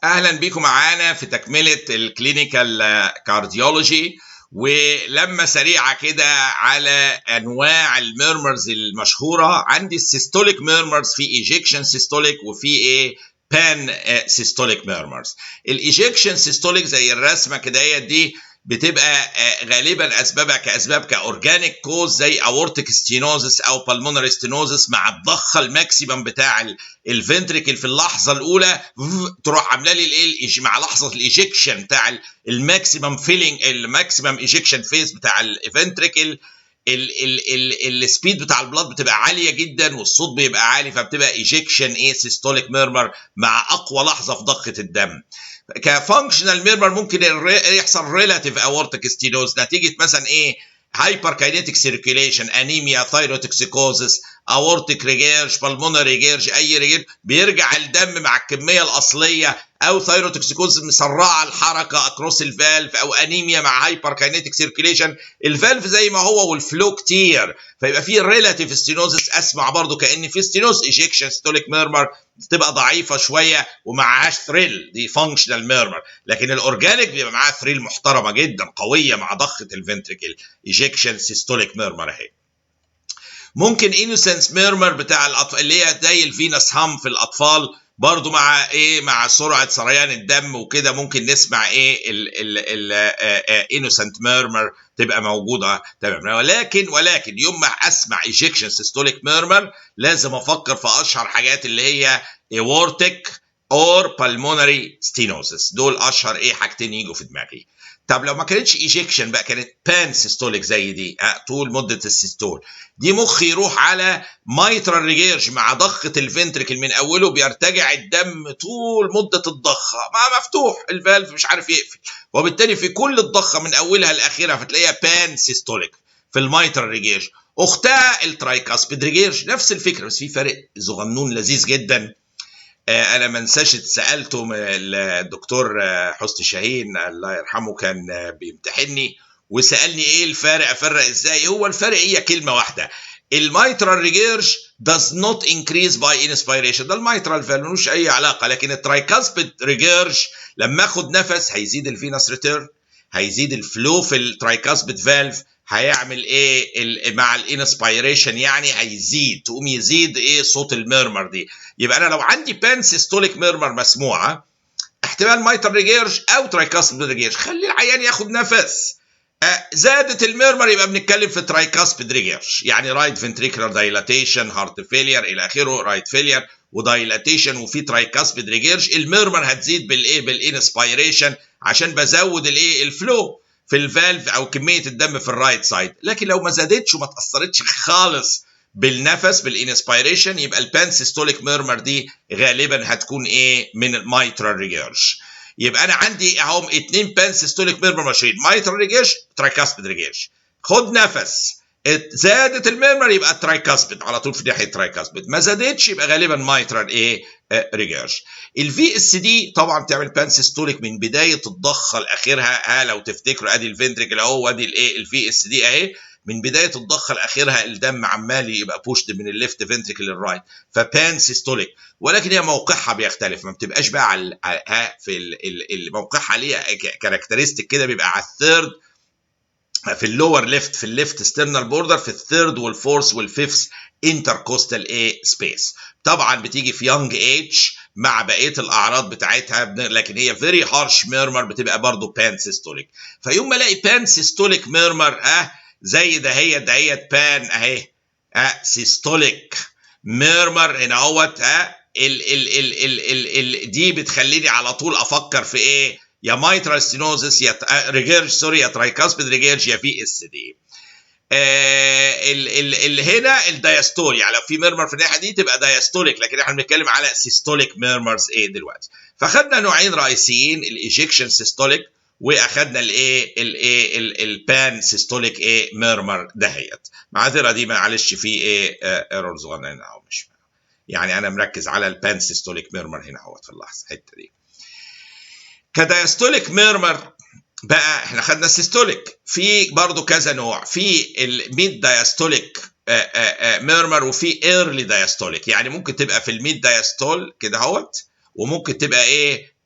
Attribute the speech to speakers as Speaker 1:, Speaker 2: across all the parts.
Speaker 1: اهلا بيكم معانا في تكمله الكلينيكال كارديولوجي، ولما سريعه كده على انواع الميرمرز المشهوره. عندي السيستوليك ميرمرز، في ايجيكشن سيستوليك وفي ايه بان سيستوليك ميرمرز. الايجيكشن سيستوليك زي الرسمه كده دي بتبقى غالبا اسبابها كاسباب كاورجانيك كوز زي اورتيك ستينوزس او بالمونري ستينوزس، مع الضخه الماكسيمم بتاع الفنتريكل في اللحظه الاولى تروح عامله لي مع لحظه الايجكشن بتاع الماكسيمم فيلينج، الماكسيمم ايجكشن فيز بتاع الفنتريكل. السبيد بتاع البلاد بتبقى عاليه جدا والصوت بيبقى عالي، فبتبقى ايجكشن سيستوليك ميرمر مع اقوى لحظه في ضخه الدم. كفانكشنال ميرمر ممكن يحصل ريلاتيف اورتيك ستينوز نتيجه مثلا هايبر كاينيتيك سيركيليشن، انيميا، ثايروتوكسيكوزس، اورتيك ريجيرج، بالمونري ريجيرج، اي ريجيرج بيرجع الدم مع الكميه الاصليه، او ثايروتوكسيكوزس مسرعه الحركه اكروس الفالف، او انيميا مع هايبر كاينيتيك سيركيليشن الفالف زي ما هو والفلو كتير، فيبقى في ريلاتيف ستينوزس. اسمع برضو كان في ستينوز ايجكشن ستوليك ميرمر تبقى ضعيفه شويه ومعهاش ثريل، دي فانكشنال ميرمر. لكن الاورجانيك بيبقى معاه ثريل محترمه جدا قويه مع ضخه الفنتريكل، ايجكشن سيستوليك ميرمر اهي. ممكن انوسنس ميرمر بتاع الاطفال اللي هي زي الفينس هام في الاطفال، برضو مع مع سرعه سريان الدم وكده ممكن نسمع انوسنت ميرمر تبقى موجوده تمام. ولكن يوم ما اسمع ايجكشن سيستوليك ميرمر لازم افكر في اشهر حاجات اللي هي اورتيك اور بالمونري ستينوزس. دول اشهر حاجتين يجوا في دماغي. طب لو ما كانتش ايجكشن بقى، كانت بان سيستوليك زي دي طول مده السيستول، دي مخي يروح على مايترال ريجيرج مع ضخه الفنتريكل من اوله، بيرتجع الدم طول مده الضخه مع مفتوح الفالف مش عارف يقفل، وبالتالي في كل الضخه من اولها لاخرها فتلاقيها بان سيستوليك في المايترال ريجيرج. اختها الترايكاسبيد ريجيرج نفس الفكره، بس في فرق صغنون لذيذ جدا. انا ما انساش سالته الدكتور حسني شاهين الله يرحمه، كان بيمتحني وسالني ايه الفرق، افرق ازاي. هو الفرق هي كلمه واحده، الميترال ريجيرج does not increase by inspiration، ده الميترال فالف ملوش اي علاقه. لكن الترايكاسبيد ريجيرج لما اخد نفس هيزيد الفينس ريتيرن، هيزيد الفلو في الترايكاسبيد فالف، هيعمل مع الانسبيريشن يعني هيزيد، تقوم يزيد صوت الميرمر دي. يبقى انا لو عندي بان سيستوليك ميرمر مسموعه، احتمال مايتر ريجيرج او ترايكاسبيد ريجيرج، خلي العيان ياخد نفس. زادت الميرمر يبقى بنتكلم في ترايكاسبيد ريجيرج، يعني رايت فنتريكولار دايلاتيشن، هارت فيلير الى اخره، رايت فيلير ودايلاتيشن وفي ترايكاسبيد ريجيرج. الميرمر هتزيد بالانسبيريشن عشان بزود الفلو في الفالف او كميه الدم في الرايت سايد. لكن لو ما زادتش وما تاثرتش خالص بالنفس بالانسبيريشن، يبقى البان سيستوليك ميرمر دي غالبا هتكون من المايترال ريجيرج. يبقى انا عندي اهم 2 بان سيستوليك ميرمر ماشيين، مايترال ريجيرج، ترايكاسبيد ريجيرج. خد نفس، زادت الميرمر يبقى ترايكاسبيد على طول في ناحيه ترايكاسبيد، ما زادتش يبقى غالبا مايترال ريجيرج. الفي اس دي طبعا بتعمل بان سيستوليك من بدايه الضخه لاخرها. لو تفتكروا ادي الفنتريكل اهو، وادي الفي اس دي اهي، من بدايه الضخه لاخرها الدم عمال يبقى بوشد من الليفت فنتريكل للرايت، فبان سيستوليك. ولكن هي موقعها بيختلف، ما بتبقاش بقى على في موقعها ليها كاركترستيك كده، بيبقى على الثيرد في اللور ليفت، في الليفت ستيرنال بوردر، في الثيرد والفورث والفيفث انتركوستال سبيس. طبعا بتيجي في يونج ايج مع بقيه الاعراض بتاعتها، لكن هي فيري هارش ميرمر بتبقى برضو بان سيستوليك. فيوم ما الاقي بان سيستوليك ميرمر زي دهيت بان اهي سيستوليك ميرمر هنا اهوت، دي بتخليني على طول افكر في يا مايترال ستينوزس، يا ريجيرج يا ترايكاسبيد ريجيرج، يا في اس دي. اللي هنا الدايستول، يعني لو في ميرمر في الناحيه دي تبقى دايستوليك، لكن احنا بنتكلم على سيستوليك ميرمرز دلوقتي. فخدنا نوعين رئيسيين، الايجكشن سيستوليك، واخدنا البان سيستوليك ميرمر دهيت. معذره دي معلش في ايرور صغيرين او مش يعني، انا مركز على البان سيستوليك ميرمر هنا اهوت في اللحظه الحته دي. كدايستوليك ميرمر بقى احنا خدنا السيستوليك، في برضو كذا نوع، في الميد دايستوليك ميرمر، وفي ايرلي دايستوليك، يعني ممكن تبقى في الميد دايستول كده اهوت، وممكن تبقى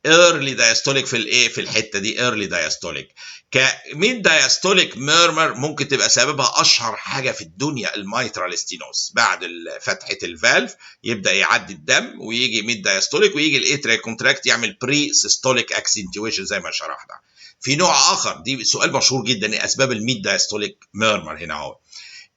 Speaker 1: early diastolic في الايه في الحته دي early diastolic. كميد diastolic murmur ممكن تبقى سببها اشهر حاجه في الدنيا الميترال ستينوز. بعد فتحه الفالف يبدا يعدي الدم ويجي ميد diastolic ويجي الاتريال كونتراكت يعمل بري سيستوليك اكسنتويشن زي ما شرحنا. في نوع اخر، دي سؤال مشهور جدا، ايه اسباب الميد diastolic murmur هنا اهو.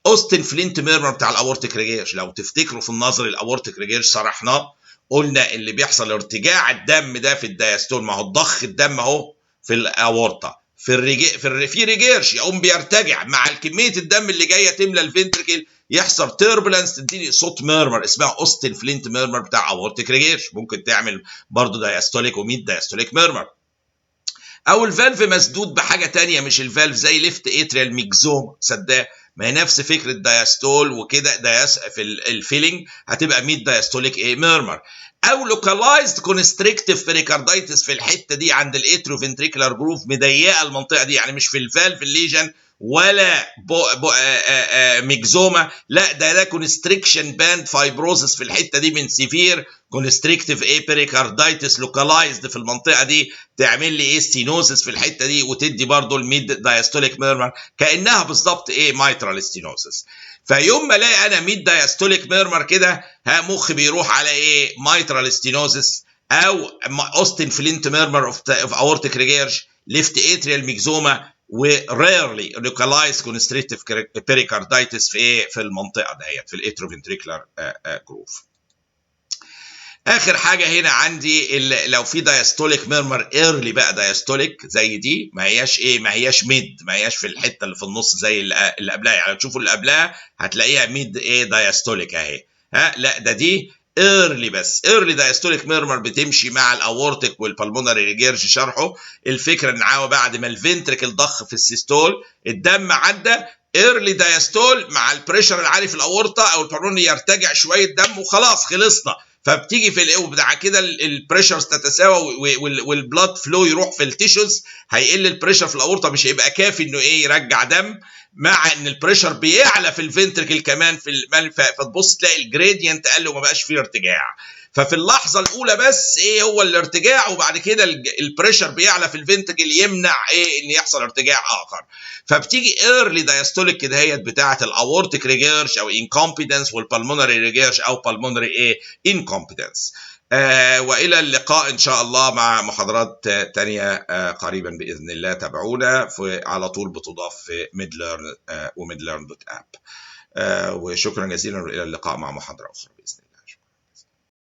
Speaker 1: اوستن فلينت ميرمر بتاع الاورتيك ريجيرج، لو تفتكروا في النظر الاورتيك ريجيرج شرحناه، قلنا اللي بيحصل ارتجاع الدم ده في الدايستول، ما هو ضخ الدم اهو في الاورطه في ريجيرج يقوم بيرتجع مع كميه الدم اللي جايه تملى الفنتركل، يحصل تيربولانس تديني صوت ميرمر اسمها اوستن فلينت ميرمر بتاع اورتيك ريجيرج. ممكن تعمل برضه دايستوليك وميد دايستوليك ميرمر. او الفالف مسدود بحاجه تانية مش الفالف، زي ليفت اتريال ميكزوم سداه، ما هي نفس فكره دايستول وكده، دايس في الفيلينج هتبقى ميد دايستوليك ايه ميرمر. او لوكالايزد كونستريكتيف بيريكاردايتس في الحته دي عند الاترو فنتريكولار جروف، مضيقه المنطقه دي، يعني مش في الفالف الليجن ولا ميكزوما، لا ده كونستريكشن باند فايبروزس في الحته دي من سيفير كونستريكتيف ايه بيريكاردايتس لوكالايزد في المنطقه دي، تعمل لي ايه ستينوزس في الحته دي وتدي برضو الميد دايستوليك ميرمر كانها بالظبط ايه مايترال ستينوزس. فيوم ما الاقي انا ميد دايستوليك ميرمر كده، مخي بيروح على ايه مايترال ستينوزس او اوستن فلينت ميرمر اوف اورتيك ريجيرج، ليفت اتريال ميكزوما، وريرلي لوكالايز كونستريكتيف بيريكاردايتس في ايه في المنطقه ديت في الاتروفنتريكولار جروف. اخر حاجه هنا عندي لو في دايستوليك ميرمر ايرلي بقى دايستوليك زي دي، ما هياش ايه ما هياش ميد، ما هياش في الحته اللي في النص زي اللي قبلها، يعني تشوفوا اللي قبلها هتلاقيها ميد ايه دايستوليك اهي، لا ده دي ايرلي بس. ايرلي دايستوليك ميرمر بتمشي مع الاورتيك والبلمونري ريجيرج شرحه. الفكره ان عاوه بعد ما الفنتركل ضخ في السيستول الدم عدى، ايرلي دايستول مع البريشر العالي في الاورطه او البلمونري يرتجع شويه دم وخلاص خلصنا، فبتيجي في وبعد كده البريشرز تتساوى والبلاد فلو يروح في التيشوز، هيقل البريشر في الاورطه، مش هيبقى كافي انه ايه يرجع دم، مع ان البريشر بيعلى في الفنتركل كمان فتبص تلاقي الجريدينت قل وما بقاش فيه ارتجاع. ففي اللحظه الاولى بس ايه هو الارتجاع، وبعد كده البريشر بيعلى في الفنتركل يمنع ايه ان يحصل ارتجاع اخر. فبتيجي ايرلي دايستوليك كده هي بتاعه الاورتيك ريجيرج او انكومبيتنس، والبلمونري ريجيرج او بالمونري ايه انكومبيتنس. والى اللقاء ان شاء الله مع محاضرات تانية قريبا باذن الله. تابعونا على طول بتضاف في ميدليرن وميدليرن.app. وشكرا جزيلا، والى اللقاء مع محاضره اخرى باذن الله.